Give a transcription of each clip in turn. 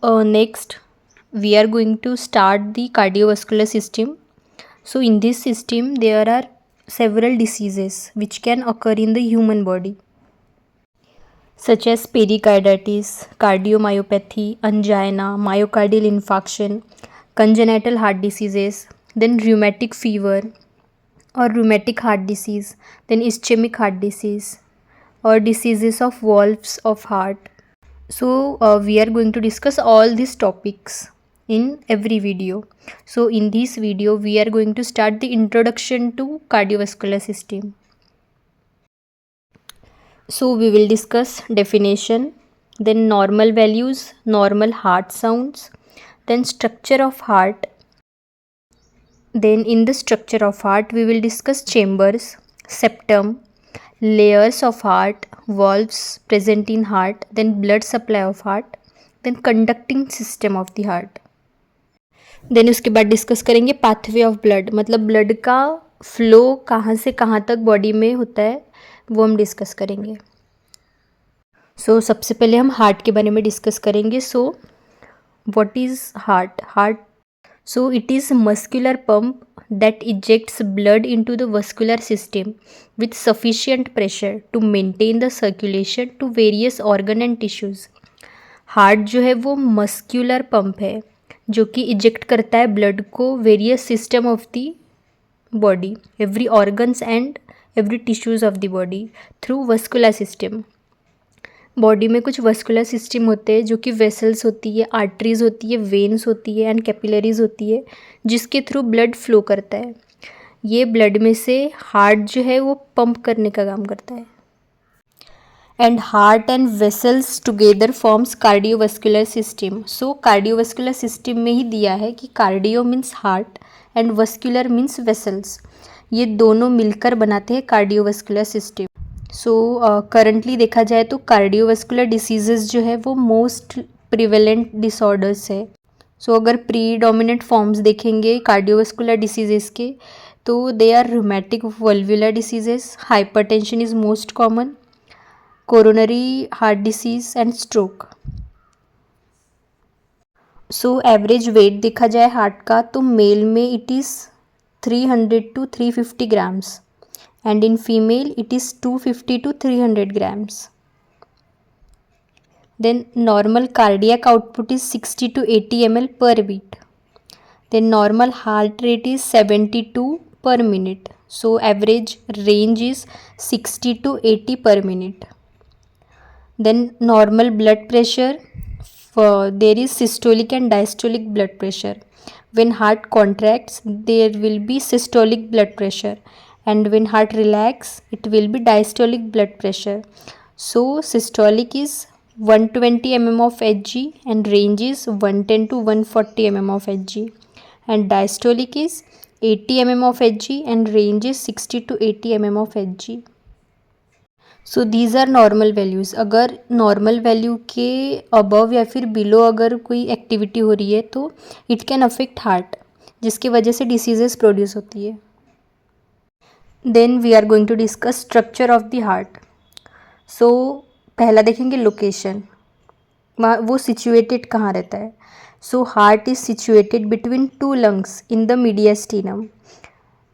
next we are going to start the cardiovascular system. So in this system there are several diseases which can occur in the human body, such as pericarditis, cardiomyopathy, angina, myocardial infarction, congenital heart diseases, then rheumatic fever or rheumatic heart disease, then ischemic heart disease or diseases of valves of heart. So we are going to discuss all these topics in every video. So in this video we are going to start the introduction to cardiovascular system. So we will discuss definition, then normal values, normal heart sounds, then structure of heart. Then in the structure of heart we will discuss chambers, septum, layers of heart, valves present in heart, then blood supply of heart, then conducting system of the heart. Then उसके बाद discuss करेंगे pathway of blood, मतलब blood का flow कहाँ से कहाँ तक body में होता है वो हम डिस्कस करेंगे. सो सबसे पहले हम हार्ट के बारे में डिस्कस करेंगे. So what is heart? Heart, so it is muscular pump that ejects blood into the vascular system with sufficient pressure to maintain the circulation to various organ and tissues. Heart जो है वो muscular pump है जो कि eject करता है blood को various system of the body, every organs and every tissues of the body through vascular system. Body में कुछ वस्कुलर सिस्टम होते हैं जो कि वेसल्स होती है, आर्टरीज होती है, वेन्स होती है एंड कैपिलरीज होती है जिसके थ्रू ब्लड फ्लो करता है. ये ब्लड में से हार्ट जो है वो पंप करने का काम करता है. And heart and vessels together forms cardiovascular system. So cardiovascular system में ही दिया है कि cardio means heart and vascular means vessels. ये दोनों मिलकर बनाते हैं कार्डियोवास्कुलर सिस्टम. सो करंटली देखा जाए तो कार्डियोवास्कुलर डिसीजेस जो है वो मोस्ट प्रिवेलेंट डिसऑर्डर्स है. सो अगर प्रीडोमिनेंट फॉर्म्स देखेंगे कार्डियोवास्कुलर डिसीजेस के तो they are rheumatic valvular diseases, hypertension is most common, coronary heart disease and stroke. So average weight देखा जाए हार्ट का तो मेल में it is 300 to 350 grams and in female it is 250 to 300 grams. Then normal cardiac output is 60 to 80 ml per beat. Then normal heart rate is 72 per minute. So average range is 60 to 80 per minute. Then normal blood pressure, there is systolic and diastolic blood pressure. When heart contracts there will be systolic blood pressure, and when heart relax it will be diastolic blood pressure. So systolic is 120 mm of Hg and range is 110 to 140 mm of Hg, and diastolic is 80 mm of Hg and range is 60 to 80 mm of Hg. So these are normal values. अगर normal value के above या फिर below अगर कोई activity हो रही है तो इट कैन अफेक्ट हार्ट, जिसकी वजह से डिसीजेस प्रोड्यूस होती है. Then we are going to discuss structure of the heart. So पहला देखेंगे लोकेशन, वो सिचुएटेड कहाँ रहता है. So heart is situated between two lungs in the mediastinum.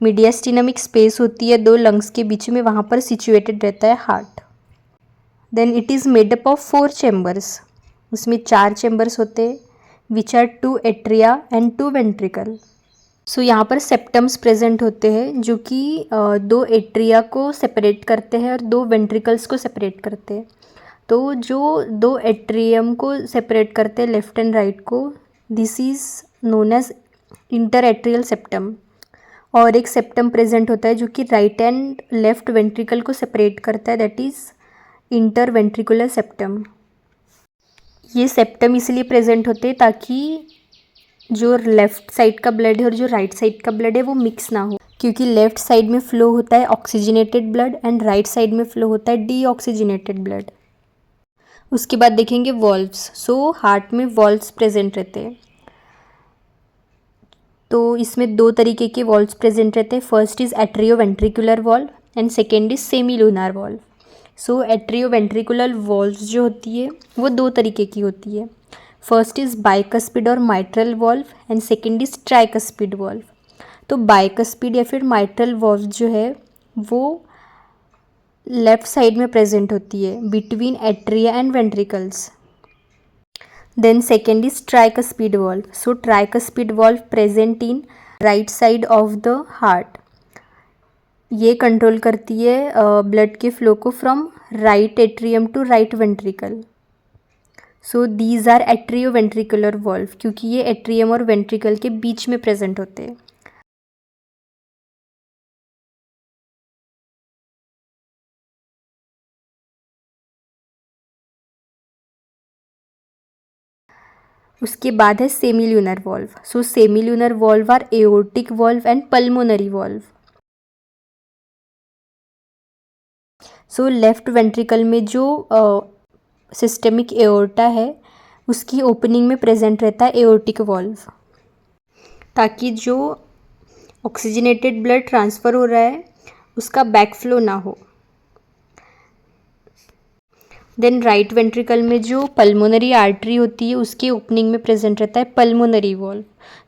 Mediastinum एक स्पेस होती है दो लंग्स के बीच में, वहाँ पर सिचुएटेड रहता है heart. Then it is made up of 4 chambers. उसमें 4 चैम्बर्स होते हैं which are 2 atria and 2 ventricle. So यहाँ पर सेप्टम्स प्रेजेंट होते हैं जो कि 2 एट्रिया को सेपरेट करते हैं और 2 वेंट्रिकल्स को सेपरेट करते हैं. तो जो 2 एट्रियम को सेपरेट करते हैं लेफ्ट एंड राइट को, this is known as inter atrial septum. और एक सेप्टम प्रेजेंट होता है जो कि राइट एंड लेफ्ट वेंट्रिकल को सेपरेट करता है, that is inter ventricular septum. ये सेप्टम इसलिए प्रेजेंट होते हैं ताकि जो लेफ़्ट साइड का ब्लड है और जो राइट साइड का ब्लड है वो मिक्स ना हो, क्योंकि लेफ़्ट साइड में फ़्लो होता है oxygenated blood and right side में फ़्लो होता है डीऑक्सीजनेटेड ब्लड. उसके बाद देखेंगे वॉल्व्स. सो हार्ट में वॉल्व्स प्रेजेंट रहते हैं. तो इसमें 2 तरीके के वॉल्व्स प्रेजेंट रहते हैं. First is atrio ventricular valve and second is semi lunar valve. So atrio ventricular valves जो होती है वो 2 तरीके की होती है. फर्स्ट इज़ बाइकस्पिड और mitral valve and second is tricuspid valve. तो बाइकस्पिड या फिर माइट्रल वॉल्व जो है वो लेफ्ट साइड में प्रेजेंट होती है between atria and ventricles. Then second is tricuspid valve. So tricuspid valve present in right side of the heart. ये कंट्रोल करती है ब्लड के फ्लो को from right atrium to right ventricle. So these are atrio ventricular valve, क्योंकि ये atrium और ventricle के बीच में प्रेजेंट होते हैं। उसके बाद है semilunar valve. So semilunar valve are aortic valve and pulmonary valve. So left ventricle में जो सिस्टेमिक एओर्टा है उसकी ओपनिंग में प्रेजेंट रहता है एओर्टिक वॉल्व, ताकि जो ऑक्सीजनेटेड ब्लड ट्रांसफ़र हो रहा है उसका बैकफ्लो ना हो। देन राइट वेंट्रिकल में जो पल्मोनरी आर्टरी होती है उसकी ओपनिंग में प्रेजेंट रहता है pulmonary valve.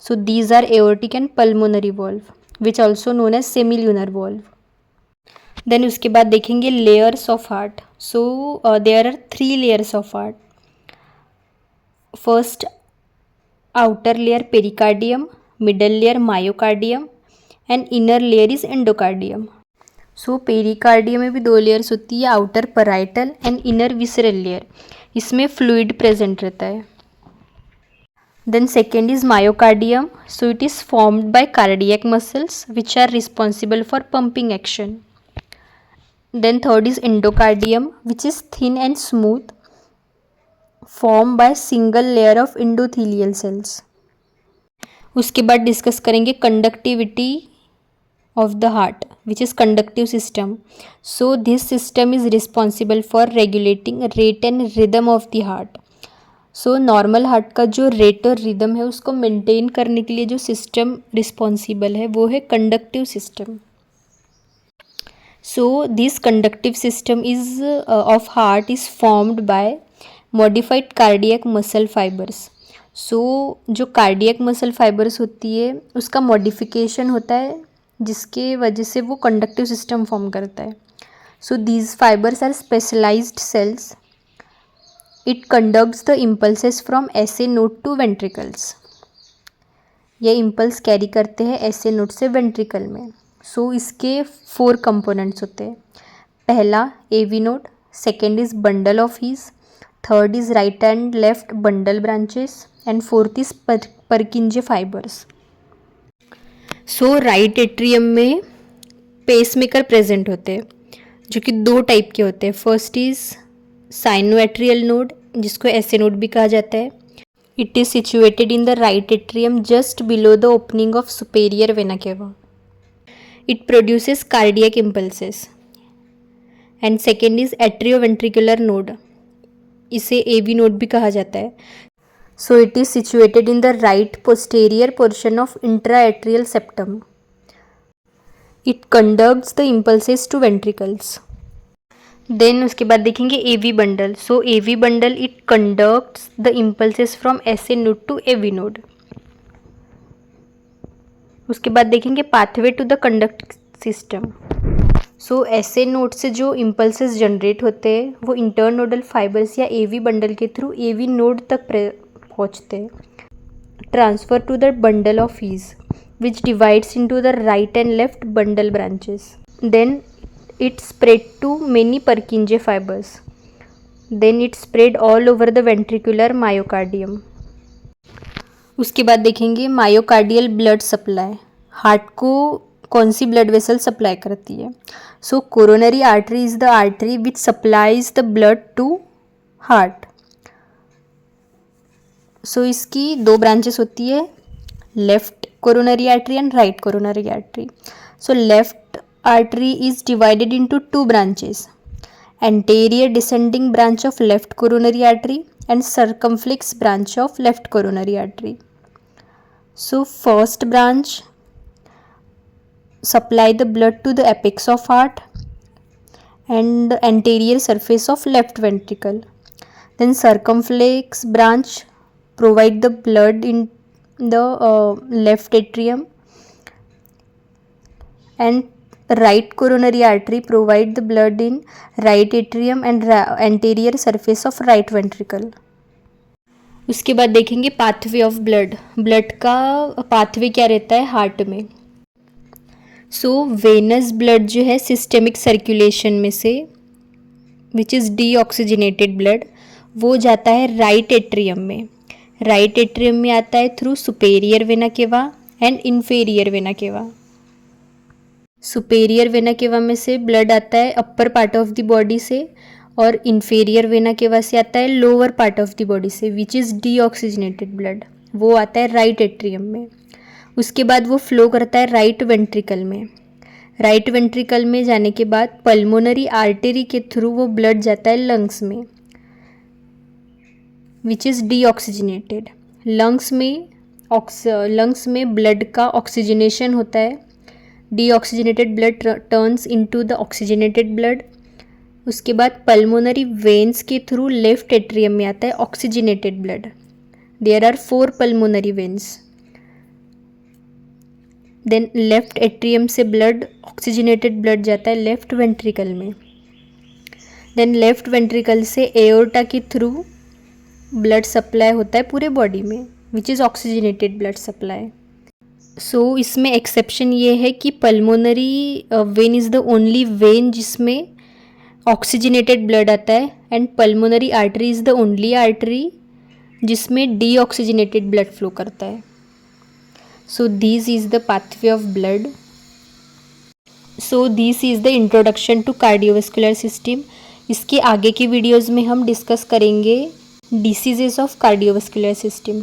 So these are aortic and pulmonary valve which also known as semilunar valve. Then उसके बाद देखेंगे layers of heart. So there are 3 layers of heart. First outer layer pericardium, middle layer myocardium and inner layer is endocardium. So pericardium में भी 2 layers होती है, outer parietal and inner visceral layer. इसमें fluid present रहता है। Then second is myocardium. So it is formed by cardiac muscles which are responsible for pumping action. Then third is endocardium, which is thin and smooth, formed by single layer of endothelial cells. उसके बाद discuss करेंगे conductivity of the heart, which is conductive system. So this system is responsible for regulating rate and rhythm of the heart. So normal heart का जो rate और rhythm है उसको maintain करने के लिए जो सिस्टम रिस्पॉन्सिबल है वो है conductive system. So this conductive system is of heart is formed by modified cardiac muscle fibers. So जो cardiac muscle fibers होती है उसका modification होता है जिसके वजह से वो conductive system form करता है. So these fibers are specialized cells. It conducts the impulses from SA node to ventricles. ये impulse carry करते हैं SA node से ventricle में. सो इसके 4 कंपोनेंट्स होते हैं. पहला AV node, second is bundle of His, third is right and left bundle branches and fourth is Purkinje fibres. So right atrium में पेसमेकर प्रेजेंट होते हैं जो कि 2 टाइप के होते हैं. फर्स्ट इज़ साइनोएट्रियल नोड जिसको एसए नोड भी कहा जाता है. It is situated in the right atrium just below the opening of superior vena cava. It produces cardiac impulses. And second is atrioventricular node. इसे AV node भी कहा जाता है. So it is situated in the right posterior portion of intraatrial septum. It conducts the impulses to ventricles. Then उसके बाद देखेंगे AV bundle. So AV bundle it conducts the impulses from SA node to AV node. उसके बाद देखेंगे pathway to the conduct system. So SA node से जो impulses generate होते हैं वो इंटरनोडल फाइबर्स या एवी बंडल के थ्रू एवी नोड तक पहुँचते हैं. Transfer to the bundle of His which divides into the right and left bundle branches. Then it spread to many Purkinje fibres. Then it spread all over the ventricular myocardium. उसके बाद देखेंगे myocardial blood supply. Heart को कौन सी blood vessel supply करती है. So coronary artery is the artery which supplies the blood to heart. So इसकी 2 branches होती है, left coronary artery and right coronary artery. So left artery is divided into 2 branches, anterior descending branch of left coronary artery and circumflex branch of left coronary artery. So first branch supply the blood to the apex of heart and the anterior surface of left ventricle. Then circumflex branch provide the blood in the left atrium, and right coronary artery provide the blood in right atrium and anterior surface of right ventricle. उसके बाद देखेंगे pathway of blood. Blood का pathway क्या रहता है heart में. सो venous blood जो है सिस्टेमिक सर्कुलेशन में से, विच इज़ डीऑक्सीजनेटेड ब्लड, वो जाता है राइट एट्रियम में. राइट एट्रियम में आता है थ्रू सुपेरियर वेना केवा and inferior vena cava. Superior vena केवा में से ब्लड आता है upper part of the body से, और इन्फेरियर वेना केवा से आता है lower part of the body से, विच इज़ डीऑक्सीजनेटेड ब्लड. वो आता है राइट एट्रियम में. उसके बाद वो फ्लो करता है राइट वेंट्रिकल में. राइट वेंट्रिकल में जाने के बाद पल्मोनरी आर्टरी के थ्रू वो ब्लड जाता है लंग्स में, विच इज़ डीऑक्सीजनेटेड. लंग्स में ब्लड का ऑक्सीजनेशन होता है. Deoxygenated blood turns into the oxygenated blood. उसके बाद पल्मोनरी वेन्स के थ्रू लेफ्ट एट्रियम में आता है oxygenated blood. There are 4 pulmonary veins. Then left atrium से ब्लड ऑक्सीजनेटेड ब्लड जाता है लेफ्ट वेंट्रिकल में. देन लेफ्ट वेंट्रिकल से एओर्टा के थ्रू ब्लड सप्लाई होता है पूरे बॉडी में, which is oxygenated blood supply. So इसमें एक्सेप्शन ये है कि pulmonary vein is the only vein जिसमें ऑक्सीजनेटेड ब्लड आता है, and pulmonary artery is the only artery जिसमें डीऑक्सीजनेटेड ब्लड फ्लो करता है. So this is the pathway of blood. So this is the introduction to cardiovascular system. इसके आगे की videos में हम डिस्कस करेंगे डिसीजेस ऑफ कार्डियोवास्कुलर सिस्टम.